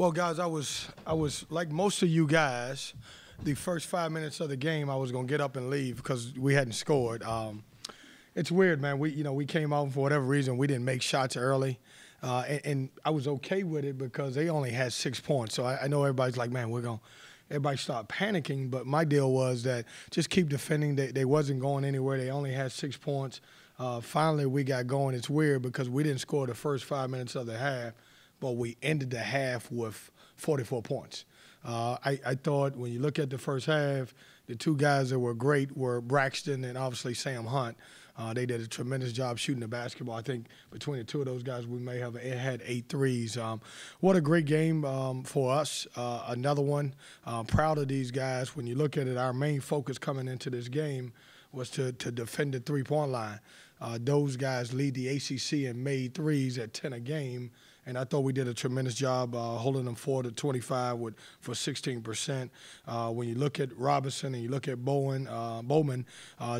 Well, guys, I was like most of you guys. The first 5 minutes of the game, I was gonna get up and leave because we hadn't scored. It's weird, man. We came out and for whatever reason we didn't make shots early, and I was okay with it because they only had 6 points. So I know everybody's like, man, everybody start panicking. But my deal was that just keep defending. They wasn't going anywhere. They only had 6 points. Finally, we got going. It's weird because we didn't score the first 5 minutes of the half, but we ended the half with 44 points. I thought when you look at the first half, the two guys that were great were Braxton and obviously Sam Hunt. They did a tremendous job shooting the basketball. I think between the two of those guys, we may have had 8 threes. What a great game for us. Another one. Proud of these guys. When you look at it, our main focus coming into this game was to defend the three-point line. Those guys lead the ACC in made threes at 10 a game, and I thought we did a tremendous job holding them 4 to 25 for 16%. When you look at Robinson and you look at Bowman,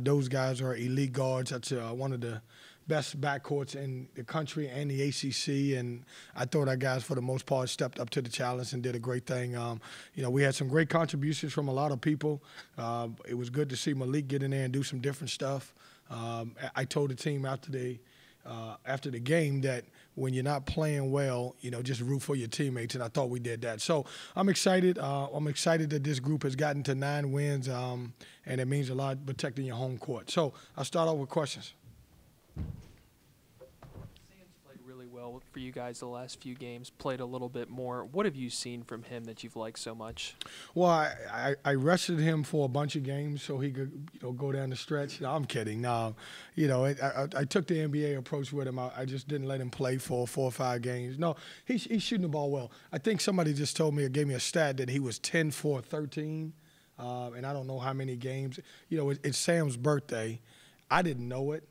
those guys are elite guards. That's one of the best backcourts in the country and the ACC, and I thought our guys, for the most part, stepped up to the challenge and did a great thing. We had some great contributions from a lot of people. It was good to see Malik get in there and do some different stuff. I told the team after the game that when you're not playing well, just root for your teammates, and I thought we did that. So I'm excited. I'm excited that this group has gotten to 9 wins, and it means a lot protecting your home court. So I'll start off with questions. Sam's played really well for you guys the last few games, played a little bit more. What have you seen from him that you've liked so much? Well, I rested him for a bunch of games so he could go down the stretch. No, I'm kidding. No, I took the NBA approach with him. I just didn't let him play for 4 or 5 games. No, he's shooting the ball well. I think somebody just told me or gave me a stat that he was 10 for 13, and I don't know how many games. It's Sam's birthday. I didn't know it.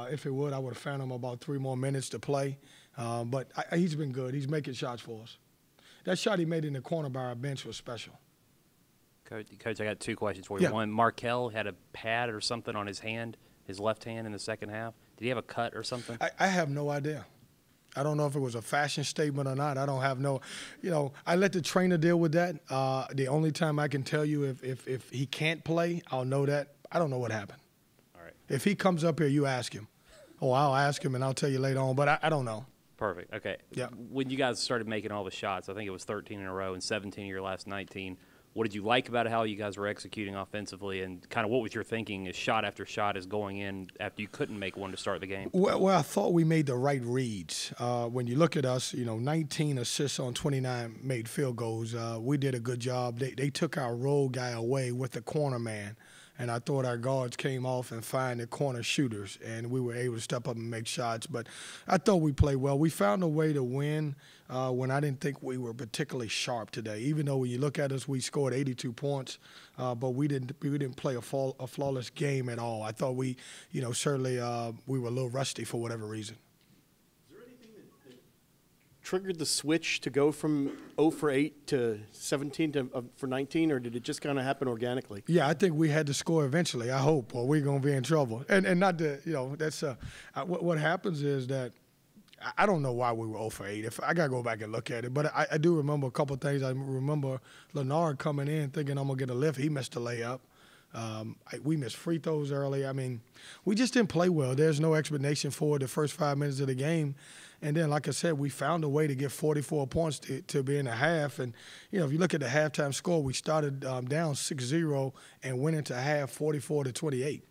If it would, I would have found him about 3 more minutes to play. But he's been good. He's making shots for us. That shot he made in the corner by our bench was special. Coach, I got 2 questions for you. Yeah. One, Markel had a pad or something on his hand, his left hand in the second half. Did he have a cut or something? I have no idea. I don't know if it was a fashion statement or not. I don't have no, I let the trainer deal with that. The only time I can tell you if he can't play, I'll know that. I don't know what happened. All right. If he comes up here, you ask him. I'll ask him and I'll tell you later on, but I don't know. Perfect. Okay. Yeah. When you guys started making all the shots, I think it was 13 in a row and 17 of your last 19. What did you like about how you guys were executing offensively, and kind of what was your thinking as shot after shot is going in after you couldn't make one to start the game? Well, I thought we made the right reads. When you look at us, 19 assists on 29 made field goals. We did a good job. They took our role guy away with the corner man. And I thought our guards came off and find the corner shooters, and we were able to step up and make shots. But I thought we played well. We found a way to win when I didn't think we were particularly sharp today. Even though when you look at us, we scored 82 points, but we didn't play a flawless game at all. I thought we, certainly we were a little rusty for whatever reason. Triggered the switch to go from 0 for 8 to 17 for 19, or did it just kind of happen organically? Yeah, I think we had to score eventually, I hope, or we're going to be in trouble. And not that, that's what happens is that I don't know why we were 0 for 8. I got to go back and look at it. But I do remember a couple of things. I remember Leonard coming in thinking I'm going to get a lift. He missed a layup. We missed free throws early. I mean, we just didn't play well. There's no explanation for the first 5 minutes of the game. And then, like I said, we found a way to get 44 points to be in the half. And, if you look at the halftime score, we started down 6-0 and went into half 44 to 28.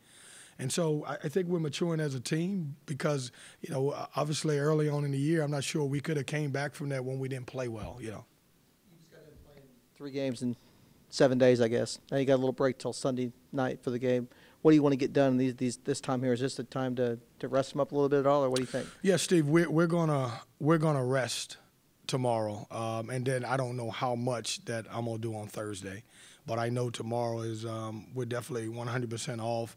And so I think we're maturing as a team because, obviously early on in the year, I'm not sure we could have came back from that when we didn't play well, You just got to play 3 games in 7 days, I guess. Now you got a little break till Sunday night for the game. What do you want to get done this time here? Is this the time to rest them up a little bit at all, or what do you think? Yeah, Steve, we're gonna rest tomorrow, and then I don't know how much that I'm gonna do on Thursday, but I know tomorrow is we're definitely 100% off.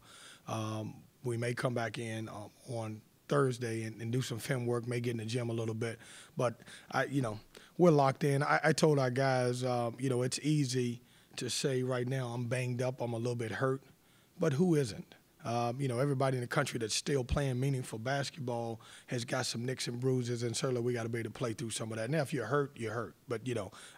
We may come back in on Thursday and do some film work, may get in the gym a little bit, but we're locked in. I told our guys, it's easy to say right now I'm banged up, I'm a little bit hurt. But who isn't? Everybody in the country that's still playing meaningful basketball has got some nicks and bruises, and certainly we got to be able to play through some of that. Now, if you're hurt, you're hurt. But,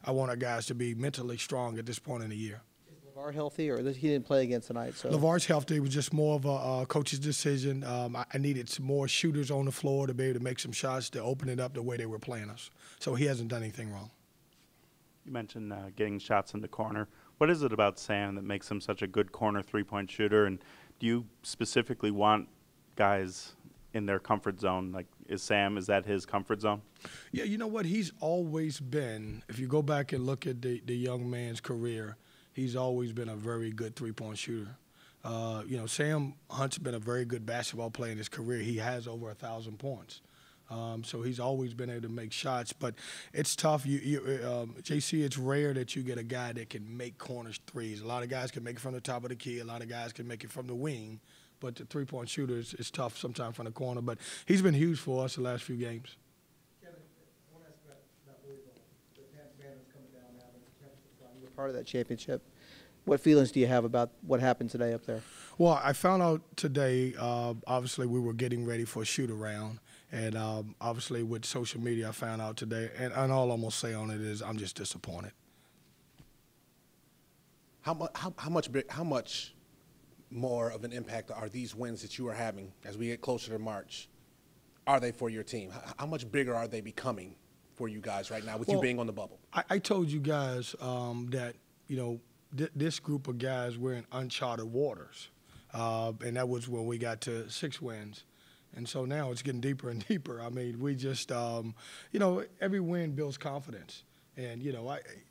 I want our guys to be mentally strong at this point in the year. Is LeVar healthy, or he didn't play again tonight? So LeVar's healthy. It was just more of a coach's decision. I needed some more shooters on the floor to be able to make some shots to open it up the way they were playing us. So he hasn't done anything wrong. You mentioned getting shots in the corner. What is it about Sam that makes him such a good corner three-point shooter? And do you specifically want guys in their comfort zone? Like, is that his comfort zone? Yeah, you know what? He's always been, if you go back and look at the young man's career, he's always been a very good three-point shooter. Sam Hunt's been a very good basketball player in his career. He has over 1,000 points. So he's always been able to make shots, but it's tough. JC, it's rare that you get a guy that can make corners threes. A lot of guys can make it from the top of the key. A lot of guys can make it from the wing, but the three-point shooter is tough sometimes from the corner. But he's been huge for us the last few games. Kevin, I want to ask about Louisville. The Panthers coming down now. You were part of that championship. What feelings do you have about what happened today up there? Well, I found out today, obviously we were getting ready for a shoot-around. And obviously with social media, I found out today, and all I'm going to say on it is I'm just disappointed. How much more of an impact are these wins that you are having as we get closer to March? Are they for your team? How much bigger are they becoming for you guys right now with you being on the bubble? I told you guys that, this group of guys, we're in uncharted waters. And that was when we got to 6 wins. And so now it's getting deeper and deeper. I mean, we just, every win builds confidence. And,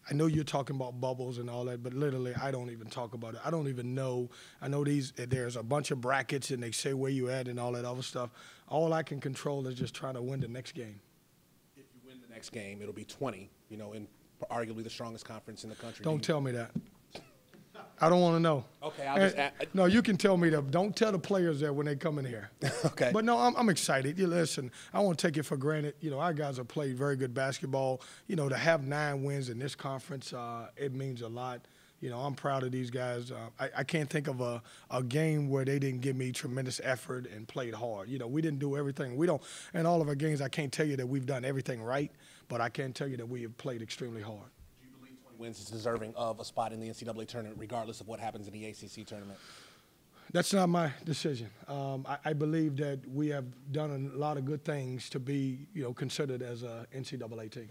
I know you're talking about bubbles and all that, but literally I don't even talk about it. I don't even know. I know there's a bunch of brackets and they say where you at and all that other stuff. All I can control is just trying to win the next game. If you win the next game, it'll be 20, in arguably the strongest conference in the country. Don't tell me that. I don't want to know. Okay, I'll just add. No, you can tell me that. Don't tell the players that when they come in here. Okay. But no, I'm excited. Listen, I won't take it for granted. Our guys have played very good basketball. To have 9 wins in this conference, it means a lot. I'm proud of these guys. I can't think of a game where they didn't give me tremendous effort and played hard. We didn't do everything. We don't. In all of our games, I can't tell you that we've done everything right, but I can tell you that we have played extremely hard. Wins is deserving of a spot in the NCAA tournament, regardless of what happens in the ACC tournament? That's not my decision. I believe that we have done a lot of good things to be, considered as a NCAA team.